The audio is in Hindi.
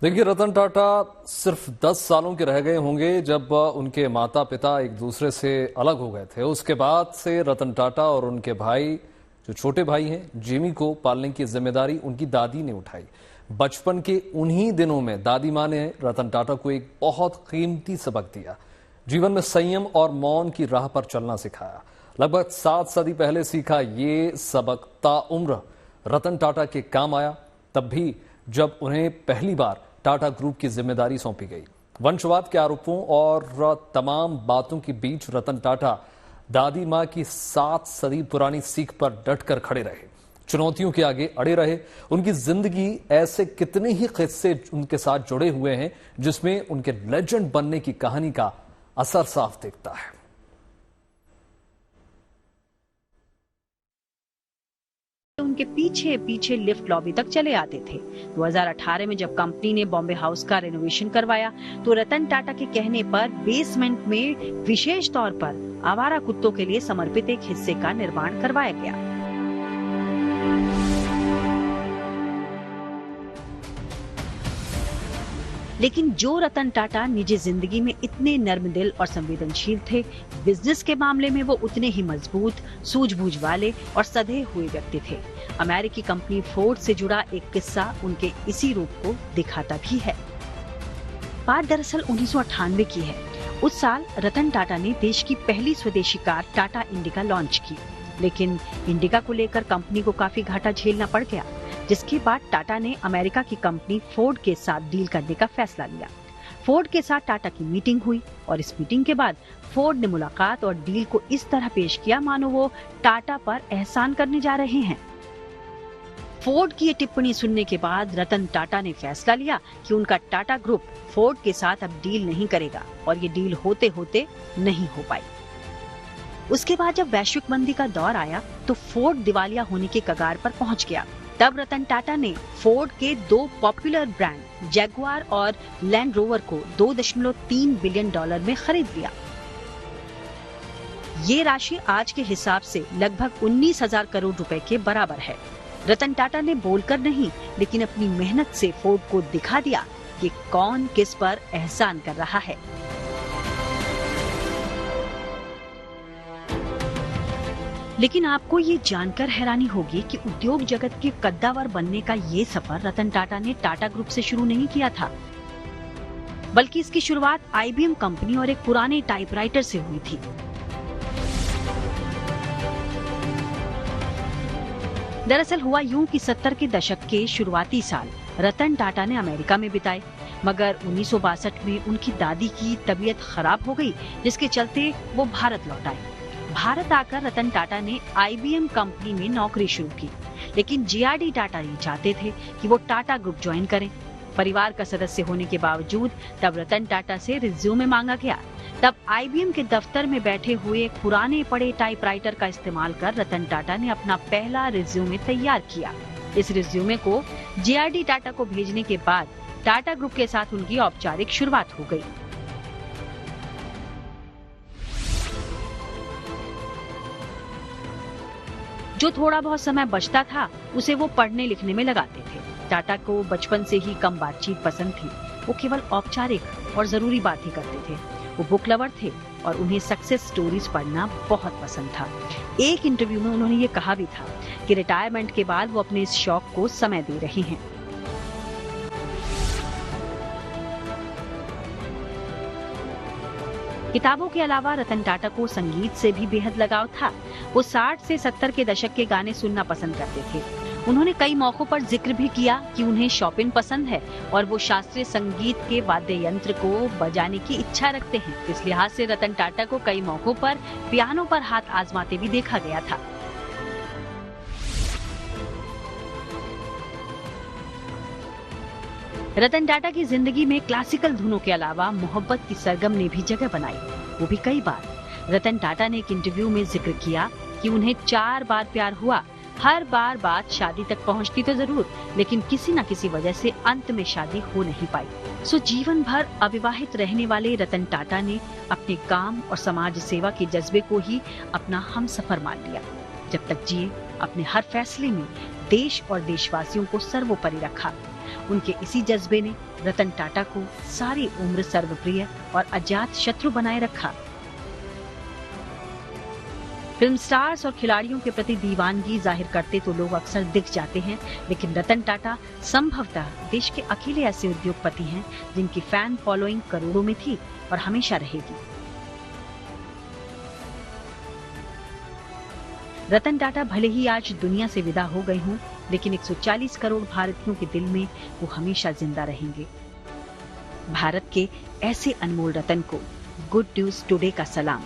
देखिए, रतन टाटा सिर्फ 10 सालों के रह गए होंगे जब उनके माता पिता एक दूसरे से अलग हो गए थे। उसके बाद से रतन टाटा और उनके भाई, जो छोटे भाई हैं जिमी, को पालने की जिम्मेदारी उनकी दादी ने उठाई। बचपन के उन्हीं दिनों में दादी माँ ने रतन टाटा को एक बहुत कीमती सबक दिया। जीवन में संयम और मौन की राह पर चलना सिखाया। लगभग 7 सदी पहले सीखा ये सबक ताउम्र रतन टाटा के काम आया, तब भी जब उन्हें पहली बार टाटा ग्रुप की जिम्मेदारी सौंपी गई। वंशवाद के आरोपों और तमाम बातों के बीच रतन टाटा दादी माँ की 7 सदी पुरानी सीख पर डटकर खड़े रहे, चुनौतियों के आगे अड़े रहे। उनकी जिंदगी ऐसे कितने ही किस्से उनके साथ जुड़े हुए हैं जिसमें उनके लेजेंड बनने की कहानी का असर साफ दिखता है। उनके पीछे पीछे लिफ्ट लॉबी तक चले आते थे। 2018 में जब कंपनी ने बॉम्बे हाउस का रेनोवेशन करवाया तो रतन टाटा के कहने पर बेसमेंट में विशेष तौर पर आवारा कुत्तों के लिए समर्पित एक हिस्से का निर्माण करवाया गया। लेकिन जो रतन टाटा निजी जिंदगी में इतने नर्म दिल और संवेदनशील थे, बिजनेस के मामले में वो उतने ही मजबूत, सूझबूझ वाले और सधे हुए व्यक्ति थे। अमेरिकी कंपनी फोर्ड से जुड़ा एक किस्सा उनके इसी रूप को दिखाता भी है। बात दरअसल 1998 की है। उस साल रतन टाटा ने देश की पहली स्वदेशी कार टाटा इंडिका लॉन्च की, लेकिन इंडिका को लेकर कंपनी को काफी घाटा झेलना पड़ गया, जिसके बाद टाटा ने अमेरिका की कंपनी फोर्ड के साथ डील करने का फैसला लिया। फोर्ड के साथ टाटा की मीटिंग हुई और इस मीटिंग के बाद फोर्ड ने मुलाकात और डील को इस तरह पेश किया मानो वो टाटा पर एहसान करने जा रहे हैं। फोर्ड की ये टिप्पणी सुनने के बाद रतन टाटा ने फैसला लिया कि उनका टाटा ग्रुप फोर्ड के साथ अब डील नहीं करेगा और ये डील होते होते नहीं हो पाई। उसके बाद जब वैश्विक मंदी का दौर आया तो फोर्ड दिवालिया होने के कगार पर पहुंच गया। तब रतन टाटा ने फोर्ड के 2 पॉपुलर ब्रांड जैगुआर और लैंड रोवर को $2.3 बिलियन में खरीद लिया। ये राशि आज के हिसाब से लगभग 19,000 करोड़ रुपए के बराबर है। रतन टाटा ने बोलकर नहीं, लेकिन अपनी मेहनत से फोर्ड को दिखा दिया कि कौन किस पर एहसान कर रहा है। लेकिन आपको ये जानकर हैरानी होगी कि उद्योग जगत के कद्दावर बनने का ये सफर रतन टाटा ने टाटा ग्रुप से शुरू नहीं किया था, बल्कि इसकी शुरुआत IBM कंपनी और एक पुराने टाइपराइटर से हुई थी। दरअसल हुआ यूं कि 70 के दशक के शुरुआती साल रतन टाटा ने अमेरिका में बिताए, मगर 1962 में उनकी दादी की तबीयत खराब हो गई, जिसके चलते वो भारत लौट आए। भारत आकर रतन टाटा ने IBM कंपनी में नौकरी शुरू की, लेकिन GRD टाटा ये चाहते थे कि वो टाटा ग्रुप ज्वाइन करें। परिवार का सदस्य होने के बावजूद तब रतन टाटा से रिज्यूमे मांगा गया। तब IBM के दफ्तर में बैठे हुए एक पुराने पड़े टाइपराइटर का इस्तेमाल कर रतन टाटा ने अपना पहला रिज्यूमे तैयार किया। इस रिज्यूमे को GRD टाटा को भेजने के बाद टाटा ग्रुप के साथ उनकी औपचारिक शुरुआत हो गई। जो थोड़ा बहुत समय बचता था उसे वो पढ़ने लिखने में लगाते थे। टाटा को बचपन से ही कम बातचीत पसंद थी। वो केवल औपचारिक और जरूरी बात ही करते थे। वो बुक लवर थे और उन्हें सक्सेस स्टोरीज पढ़ना बहुत पसंद था। एक इंटरव्यू में उन्होंने ये कहा भी था कि रिटायरमेंट के बाद वो अपने इस शौक को समय दे रहे हैं। किताबों के अलावा रतन टाटा को संगीत से भी बेहद लगाव था। वो 60 से 70 के दशक के गाने सुनना पसंद करते थे। उन्होंने कई मौकों पर जिक्र भी किया कि उन्हें शॉपिन पसंद है और वो शास्त्रीय संगीत के वाद्य यंत्र को बजाने की इच्छा रखते हैं। इस लिहाज से रतन टाटा को कई मौकों पर पियानो पर हाथ आजमाते भी देखा गया था। रतन टाटा की जिंदगी में क्लासिकल धुनों के अलावा मोहब्बत की सरगम ने भी जगह बनाई, वो भी कई बार। रतन टाटा ने एक इंटरव्यू में जिक्र किया कि उन्हें 4 बार प्यार हुआ। हर बार बात शादी तक पहुंचती तो जरूर, लेकिन किसी न किसी वजह से अंत में शादी हो नहीं पाई। सो जीवन भर अविवाहित रहने वाले रतन टाटा ने अपने काम और समाज सेवा के जज्बे को ही अपना हमसफर मान लिया। जब तक जिए अपने हर फैसले में देश और देशवासियों को सर्वोपरि रखा। उनके इसी जज्बे ने रतन टाटा को सारी उम्र सर्वप्रिय और अजात शत्रु बनाए रखा। फिल्म स्टार्स और खिलाड़ियों के प्रति दीवानगी जाहिर करते तो लोग अक्सर दिख जाते हैं, लेकिन रतन टाटा संभवतः देश के अकेले ऐसे उद्योगपति हैं जिनकी फैन फॉलोइंग करोड़ों में थी और हमेशा रहेगी। रतन टाटा भले ही आज दुनिया से विदा हो गए हों, लेकिन 140 करोड़ भारतीयों के दिल में वो हमेशा जिंदा रहेंगे। भारत के ऐसे अनमोल रतन को गुड न्यूज टुडे का सलाम।